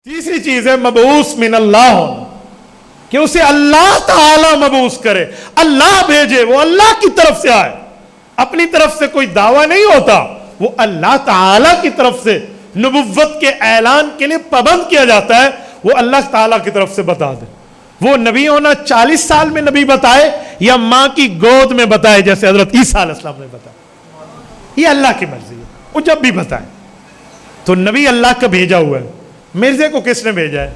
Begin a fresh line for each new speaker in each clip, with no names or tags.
تیسری چیز ہے مبعوث من اللہ ہونا، کہ اسے اللہ تعالی مبعوث کرے، اللہ بھیجے، وہ اللہ کی طرف سے آئے، اپنی طرف سے کوئی دعویٰ نہیں ہوتا، وہ اللہ تعالی کی طرف سے نبوت کے اعلان کے لیے پابند کیا جاتا ہے، وہ اللہ تعالی کی طرف سے بتا دے۔ وہ نبی ہونا 40 سال میں نبی بتائے یا ماں کی گود میں بتائے جیسے حضرت عیسیٰ علیہ السلام نے بتایا، یہ اللہ کی مرضی ہے، وہ جب بھی بتائے۔ تو نبی اللہ کا بھیجا ہوا ہے۔ مرزے کو کس نے بھیجا ہے؟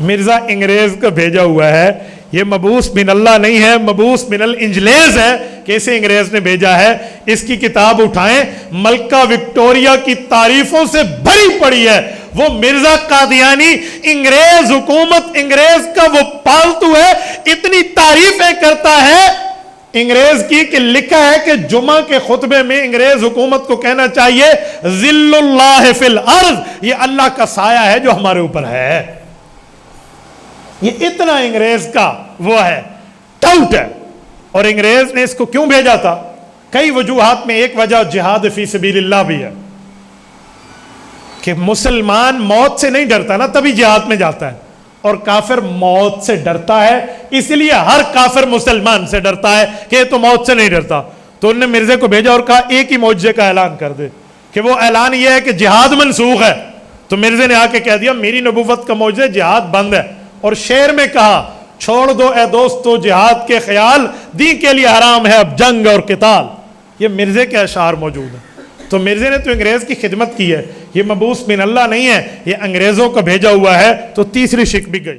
مرزا انگریز کا بھیجا ہوا ہے، یہ مبعوث من اللہ نہیں ہے، مبعوث من الانجلیز ہے کہ اسے انگریز نے بھیجا ہے۔ اس کی کتاب اٹھائیں، ملکہ وکٹوریا کی تعریفوں سے بھری پڑی ہے۔ وہ مرزا قادیانی انگریز حکومت، انگریز کا وہ پالتو ہے، اتنی تعریفیں کرتا ہے انگریز کی کہ لکھا ہے کہ جمعہ کے خطبے میں انگریز حکومت کو کہنا چاہیے ذل اللہ فی الارض، یہ اللہ کا سایہ ہے جو ہمارے اوپر ہے۔ یہ اتنا انگریز کا وہ ہے، ٹاؤٹ ہے۔ اور انگریز نے اس کو کیوں بھیجا تھا؟ کئی وجوہات میں ایک وجہ جہاد فی سبیل اللہ بھی ہے، کہ مسلمان موت سے نہیں ڈرتا نا، تبھی جہاد میں جاتا ہے، اور کافر موت سے ڈرتا ہے، اس لیے ہر کافر مسلمان سے ڈرتا ہے کہ یہ تو موت سے نہیں ڈرتا۔ تو انہوں نے مرزے کو بھیجا اور کہا ایک ہی معجزے کا اعلان کر دے، کہ وہ اعلان یہ ہے کہ جہاد منسوخ ہے۔ تو مرزے نے آ کے کہہ دیا میری نبوت کا معجزہ جہاد بند ہے، اور شعر میں کہا چھوڑ دو اے دوستو جہاد کے خیال، دین کے لیے حرام ہے اب جنگ اور قتال۔ یہ مرزے کے اشعار موجود ہیں۔ تو مرزے نے تو انگریز کی خدمت کی ہے، یہ مبعوث من اللہ نہیں ہے، یہ انگریزوں کا بھیجا ہوا ہے۔ تو تیسری شک بھی گئی۔